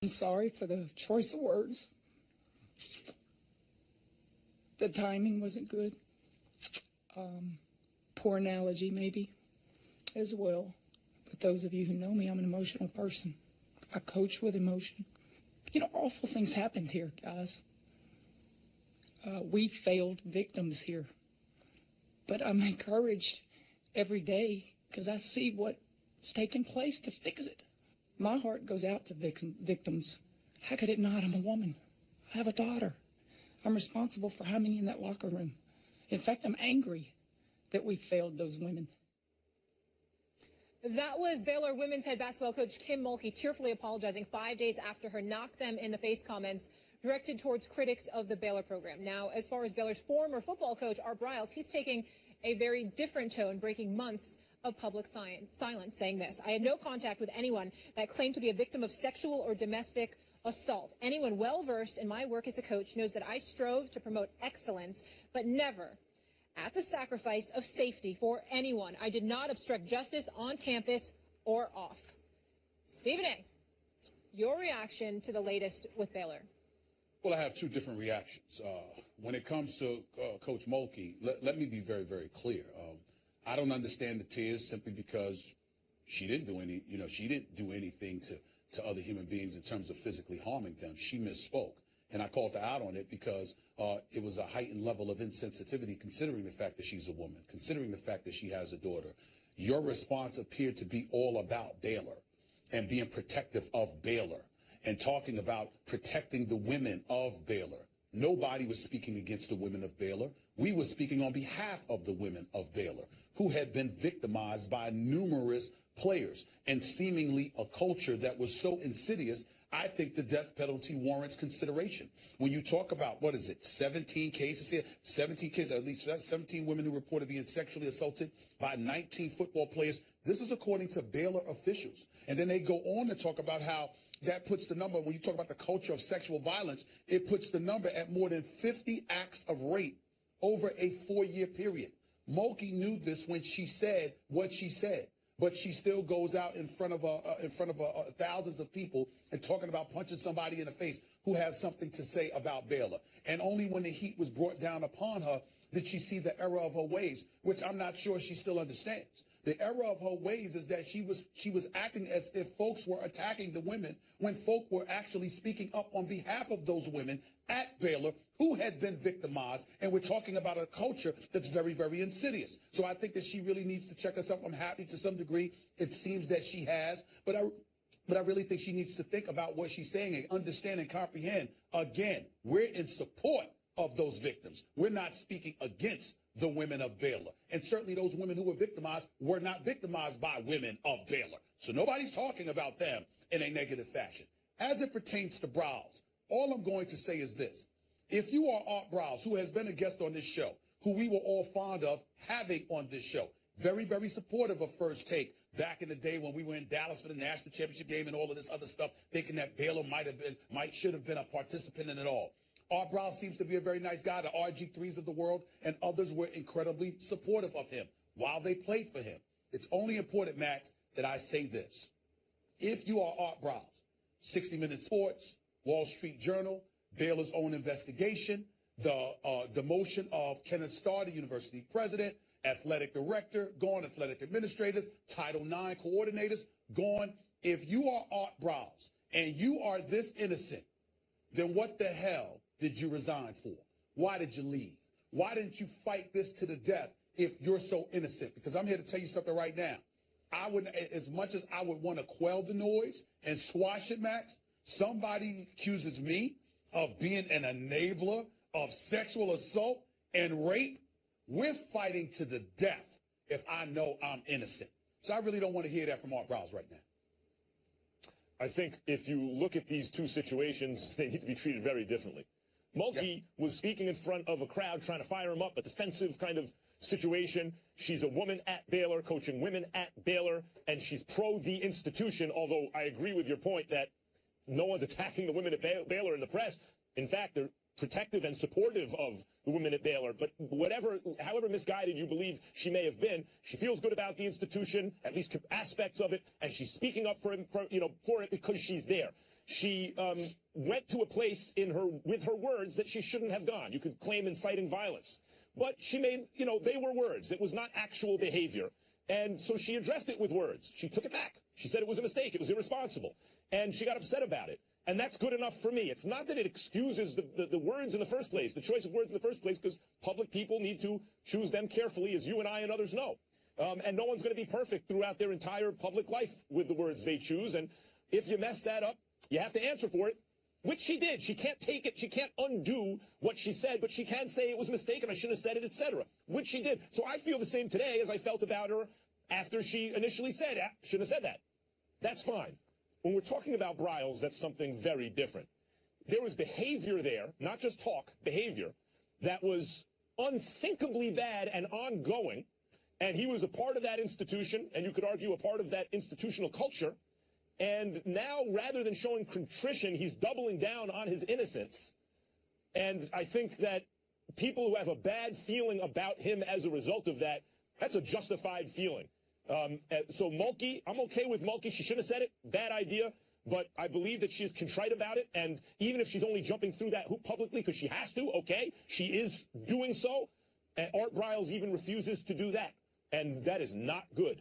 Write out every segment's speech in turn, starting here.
I'm sorry for the choice of words. The timing wasn't good. Poor analogy, maybe, as well. But those of you who know me, I'm an emotional person. I coach with emotion. You know, awful things happened here, guys. We failed victims here. But I'm encouraged every day because I see what's taking place to fix it. My heart goes out to victims. How could it not? I'm a woman. I have a daughter. I'm responsible for how many in that locker room. In fact, I'm angry that we failed those women. That was Baylor women's head basketball coach Kim Mulkey tearfully apologizing 5 days after her knock them in the face comments directed towards critics of the Baylor program. Now, as far as Baylor's former football coach, Art Briles, he's taking a very different tone, breaking months of public silence, saying this: I had no contact with anyone that claimed to be a victim of sexual or domestic assault. Anyone well-versed in my work as a coach knows that I strove to promote excellence, but never at the sacrifice of safety for anyone. I did not obstruct justice on campus or off. Stephen A., your reaction to the latest with Baylor? Well, I have two different reactions. When it comes to Coach Mulkey, let me be very, very clear. I don't understand the tears simply because she didn't do anything to other human beings in terms of physically harming them. She misspoke. And I called her out on it because it was a heightened level of insensitivity, considering the fact that she's a woman, considering the fact that she has a daughter. Your response appeared to be all about Baylor and being protective of Baylor and talking about protecting the women of Baylor. Nobody was speaking against the women of Baylor. We were speaking on behalf of the women of Baylor, who had been victimized by numerous players and seemingly a culture that was so insidious. I think the death penalty warrants consideration. When you talk about, 17 cases here, 17 cases, at least 17 women who reported being sexually assaulted by 19 football players. This is according to Baylor officials. And then they go on to talk about how that puts the number, when you talk about the culture of sexual violence, it puts the number at more than 50 acts of rape over a 4-year period. Mulkey knew this when she said what she said. But she still goes out in front of thousands of people and talking about punching somebody in the face who has something to say about Baylor. And only when the heat was brought down upon her did she see the error of her ways, which I'm not sure she still understands. The error of her ways is that she was acting as if folks were attacking the women when folk were actually speaking up on behalf of those women at Baylor who had been victimized. And we're talking about a culture that's very, very insidious. So I think that she really needs to check herself. I'm happy to some degree it seems that she has, but I really think she needs to think about what she's saying and understand and comprehend. Again, we're in support of those victims. We're not speaking against the women of Baylor. And certainly those women who were victimized were not victimized by women of Baylor. So nobody's talking about them in a negative fashion. As it pertains to Briles, all I'm going to say is this. If you are Art Briles, who has been a guest on this show, who we were all fond of having on this show, very, very supportive of First Take back in the day when we were in Dallas for the national championship game and all of this other stuff, thinking that Baylor should have been a participant in it all. Art Briles seems to be a very nice guy. The RG3s of the world and others were incredibly supportive of him while they played for him. It's only important, Max, that I say this. If you are Art Briles, 60 Minutes Sports, Wall Street Journal, Baylor's own investigation, the demotion of Kenneth Starr, the university president, athletic director, gone, athletic administrators, Title IX coordinators, gone. If you are Art Briles and you are this innocent, then what the hell did you resign for? Why did you leave? Why didn't you fight this to the death if you're so innocent? Because I'm here to tell you something right now. I would, as much as I would want to quell the noise and squash it, Max, somebody accuses me of being an enabler of sexual assault and rape. We're fighting to the death if I know I'm innocent. So I really don't want to hear that from Art Briles right now. I think if you look at these two situations, they need to be treated very differently. Mulkey was speaking in front of a crowd trying to fire him up, a defensive kind of situation. She's a woman at Baylor, coaching women at Baylor, and she's pro the institution, although I agree with your point that no one's attacking the women at Baylor in the press. In fact, they're protective and supportive of the women at Baylor. But however misguided you believe she may have been, she feels good about the institution, at least aspects of it, and she's speaking up for it because she's there. she went to a place with her words that she shouldn't have gone. You could claim inciting violence. But she made, they were words. It was not actual behavior. And so she addressed it with words. She took it back. She said it was a mistake. It was irresponsible. And she got upset about it. And that's good enough for me. It's not that it excuses the words in the first place, the choice of words in the first place, because public people need to choose them carefully, as you and I and others know. And no one's going to be perfect throughout their entire public life with the words they choose. And if you mess that up, you have to answer for it, which she did. She can't take it. She can't undo what she said, but she can say it was a mistake and I shouldn't have said it, etc., which she did. So I feel the same today as I felt about her after she initially said, shouldn't have said that. That's fine. When we're talking about Bryles, that's something very different. There was behavior there, not just talk, behavior, that was unthinkably bad and ongoing, and he was a part of that institution, and you could argue a part of that institutional culture, and now, rather than showing contrition, he's doubling down on his innocence, and I think that people who have a bad feeling about him as a result of that, that's a justified feeling. So Mulkey, I'm okay with Mulkey. She shouldn't have said it. Bad idea. But I believe that she is contrite about it. And even if she's only jumping through that hoop publicly because she has to, okay, she is doing so. And Art Bryles even refuses to do that. And that is not good.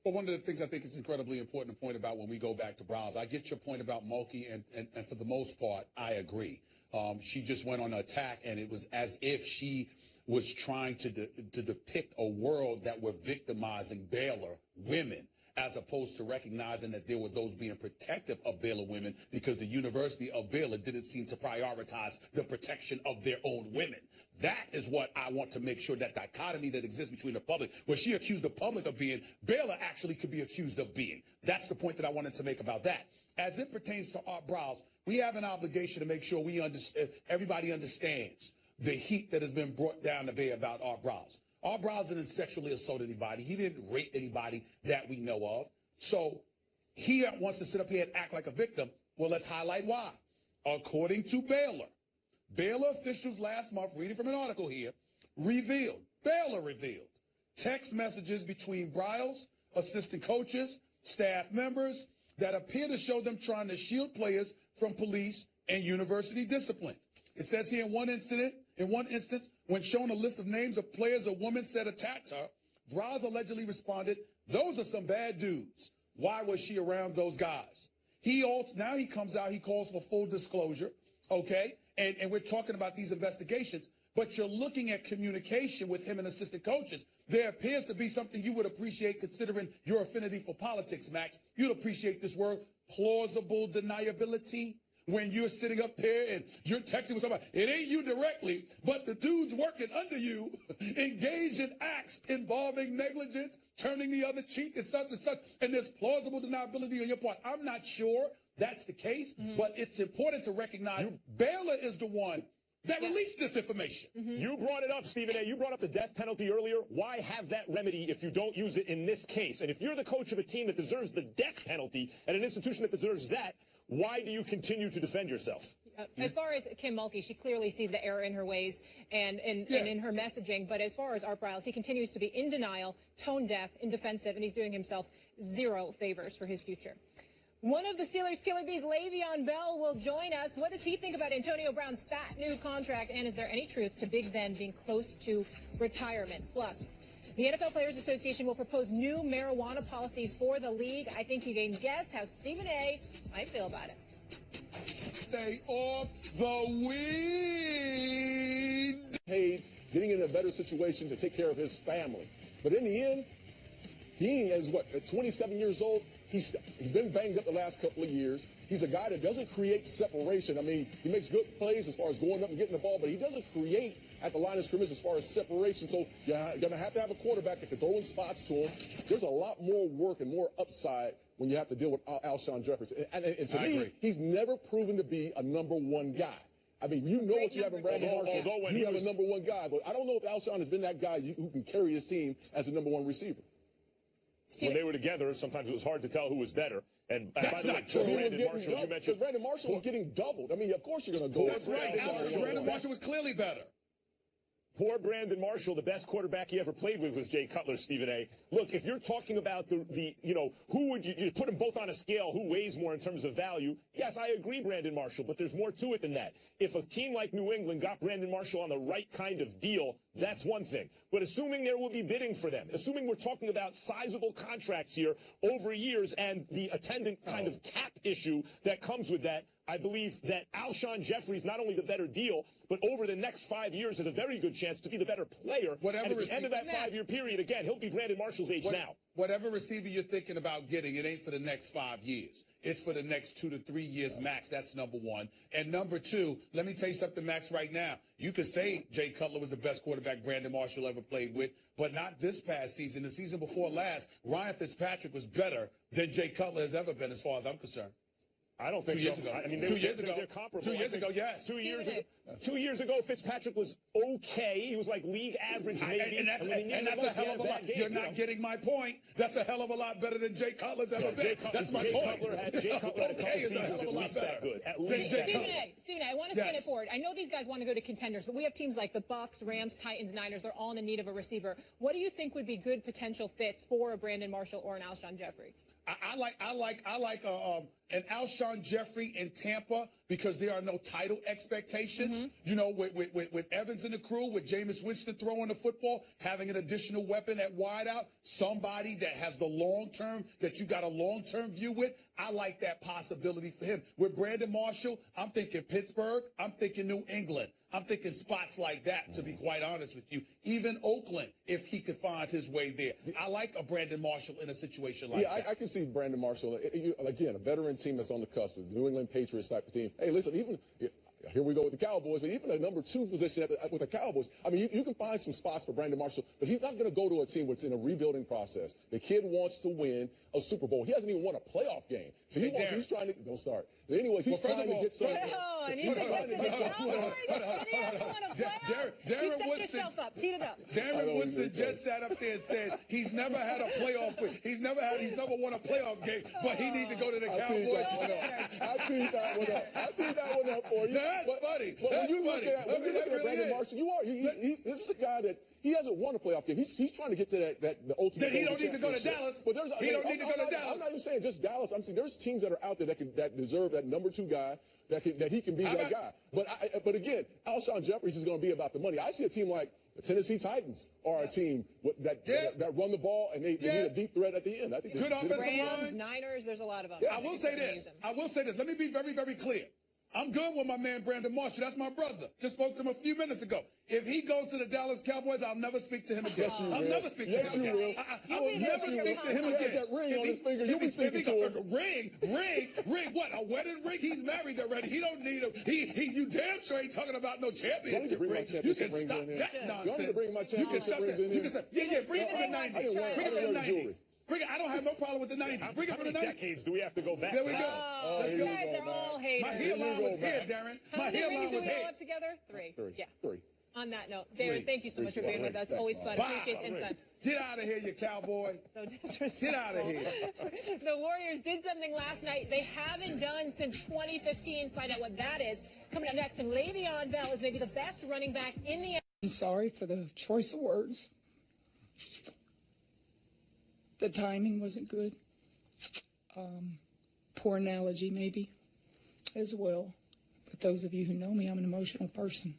Well, one of the things I think is incredibly important to point about when we go back to Bryles, I get your point about Mulkey, and for the most part, I agree. She just went on an attack, and it was as if she was trying to depict a world that were victimizing Baylor women, as opposed to recognizing that there were those being protective of Baylor women, because the University of Baylor didn't seem to prioritize the protection of their own women. That is what I want to make sure, that dichotomy that exists between the public, where she accused the public of being, Baylor actually could be accused of being. That's the point that I wanted to make about that. As it pertains to Art Bryles, we have an obligation to make sure everybody understands the heat that has been brought down to bear about Art Bryles. Art Bryles didn't sexually assault anybody. He didn't rape anybody that we know of. So he wants to sit up here and act like a victim. Well, let's highlight why. According to Baylor officials last month, reading from an article here, Baylor revealed text messages between Bryles, assistant coaches, staff members that appear to show them trying to shield players from police and university discipline. It says here in one instance, when shown a list of names of players a woman said attacked her, Bryles allegedly responded, "Those are some bad dudes. Why was she around those guys?" Now he comes out, he calls for full disclosure, okay? And we're talking about these investigations, but you're looking at communication with him and assistant coaches. There appears to be something you would appreciate, considering your affinity for politics, Max. You'd appreciate this word, plausible deniability. When you're sitting up there and you're texting with somebody, it ain't you directly, but the dude's working under you, engaged in acts involving negligence, turning the other cheek, and such, and there's plausible deniability on your part. I'm not sure that's the case, but it's important to recognize Baylor is the one that released this information. You brought it up, Stephen A. You brought up the death penalty earlier. Why have that remedy if you don't use it in this case? And if you're the coach of a team that deserves the death penalty at an institution that deserves that, why do you continue to defend yourself? As far as Kim Mulkey, she clearly sees the error in her ways and in her messaging. But as far as Art Bryles, he continues to be in denial, tone deaf, and defensive, and he's doing himself zero favors for his future. One of the Steelers' killer bees, Le'Veon Bell, will join us. What does he think about Antonio Brown's fat new contract? And is there any truth to Big Ben being close to retirement? Plus, the NFL Players Association will propose new marijuana policies for the league. I think you can guess how Stephen A. might feel about it. Stay off the weed. Paid, getting in a better situation to take care of his family. But in the end, he is, at 27 years old? He's been banged up the last couple of years. He's a guy that doesn't create separation. I mean, he makes good plays as far as going up and getting the ball, but he doesn't create at the line of scrimmage as far as separation. So you're going to have a quarterback that can throw in spots to him. There's a lot more work and more upside when you have to deal with Alshon Jeffries. And to me, he's never proven to be a number one guy. I mean, you know what you have in Brandon Marshall. You have a number one guy, but I don't know if Alshon has been that guy who can carry his team as a number one receiver. When they were together, sometimes it was hard to tell who was better. And by the way, Brandon Marshall was getting doubled. I mean, of course you're going to go. That's right. Brandon Marshall was clearly better. Poor Brandon Marshall, the best quarterback he ever played with was Jay Cutler, Stephen A. Look, if you're talking about the who would you put them both on a scale, who weighs more in terms of value? Yes, I agree, Brandon Marshall, but there's more to it than that. If a team like New England got Brandon Marshall on the right kind of deal, that's one thing. But assuming there will be bidding for them, assuming we're talking about sizable contracts here over years and the attendant kind of cap issue that comes with that, I believe that Alshon Jeffrey is not only the better deal, but over the next 5 years has a very good chance to be the better player. And at the end of that 5-year period, again, he'll be Brandon Marshall's age now. Whatever receiver you're thinking about getting, it ain't for the next 5 years. It's for the next 2 to 3 years max. That's number one. And number two, let me tell you something, Max, right now. You could say Jay Cutler was the best quarterback Brandon Marshall ever played with, but not this past season. The season before last, Ryan Fitzpatrick was better than Jay Cutler has ever been as far as I'm concerned. I don't think 2 years ago. I mean, 2 years ago. They're comparable. 2 years ago, yes. 2 years ago. 2 years ago, Fitzpatrick was okay. He was like league average, maybe. And that's a hell of a lot. You're not getting my point. That's a hell of a lot better than Jay Cutler's ever been. That's my point. Jay Cutler had a couple seasons at least that good. At least that good. Stephen A, I want to spin it forward. I know these guys want to go to contenders, but we have teams like the Bucks, Rams, Titans, Niners. They're all in need of a receiver. What do you think would be good potential fits for a Brandon Marshall or an Alshon Jeffrey? I like an Alshon Jeffrey in Tampa because there are no title expectations. You know, with Evans in the crew, with Jameis Winston throwing the football, having an additional weapon at wideout, somebody that has the long term, that you got a long-term view with. I like that possibility for him. With Brandon Marshall, I'm thinking Pittsburgh. I'm thinking New England. I'm thinking spots like that, to be quite honest with you. Even Oakland, if he could find his way there. I like a Brandon Marshall in a situation like that. I can see Brandon Marshall, again, a veteran team that's on the cusp, the New England Patriots type of team. Hey, listen, even here we go with the Cowboys, but even a number 2 position with the Cowboys, I mean, you can find some spots for Brandon Marshall, but he's not going to go to a team that's in a rebuilding process. The kid wants to win a Super Bowl. He hasn't even won a playoff game. So he's trying to, don't start. But anyways, he's trying to get something. Darren Woodson just sat up there and said he's never had a playoff win. He's never won a playoff game, but he needs to go to the Cowboys. I teed that one up for you. That's funny. But when you look at Brandon Marshall, this is a guy that he hasn't won a playoff game. He's trying to get to the ultimate. Then he don't need to go to Dallas. But he don't need to go to Dallas. I'm not even saying just Dallas. I'm saying there's teams that are out there that deserve that number 2 guy that he can be that guy. But again, Alshon Jeffrey is going to be about the money. I see a team like the Tennessee Titans are a team that run the ball and they need a deep threat at the end. I think good offensive Rams, line. Niners, there's a lot of them. I will say this. Let me be very, very clear. I'm good with my man Brandon Marshall. That's my brother. Just spoke to him a few minutes ago. If he goes to the Dallas Cowboys, I'll never speak to him again. I'll never speak to him again. I will never speak to him again. That ring on his finger, you'll be speaking to him. Ring. What? A wedding ring? He's married already. He don't need him. You damn sure ain't talking about no championship ring. You can stop that nonsense. Bring my championship rings in here. Bring it from the 90s. Bring it from the 90s. I don't have no problem with the 90s. Bring it from the 90s. How many decades do we have to go back? There we go. You guys are all haters. My hairline was here, Darren. My hairline was here. Together? 3. Yeah. 3. On that note, Darren, thank you so much for being with us. Always fun. Appreciate the insight. Get out of here, you cowboy. So disrespectful. Get out of here. The Warriors did something last night they haven't done since 2015. Find out what that is. Coming up next, and Le'Veon Bell is maybe the best running back in the. I'm sorry for the choice of words. The timing wasn't good. Poor analogy, maybe, as well. But those of you who know me, I'm an emotional person.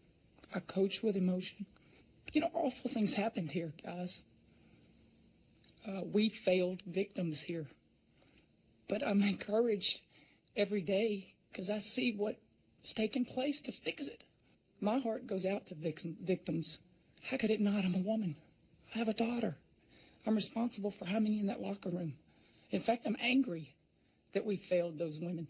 I coach with emotion. You know, awful things happened here, guys. We failed victims here. But I'm encouraged every day because I see what's taking place to fix it. My heart goes out to victims. How could it not? I'm a woman. I have a daughter. I'm responsible for how many in that locker room. In fact, I'm angry that we failed those women.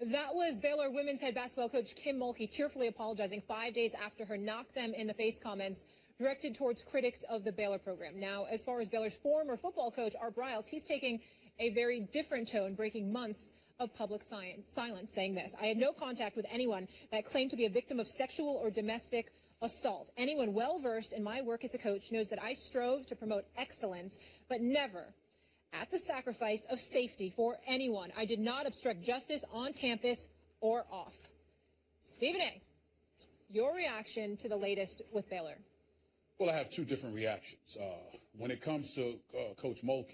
That was Baylor women's head basketball coach Kim Mulkey tearfully apologizing 5 days after her knock them in the face comments directed towards critics of the Baylor program. Now, as far as Baylor's former football coach, Art Briles, he's taking a very different tone, breaking months of public silence, saying this: I had no contact with anyone that claimed to be a victim of sexual or domestic assault. Anyone well-versed in my work as a coach knows that I strove to promote excellence, but never at the sacrifice of safety for anyone. I did not obstruct justice on campus or off. Stephen A., Your reaction to the latest with Baylor? Well, I have two different reactions. When it comes to Coach Mulkey,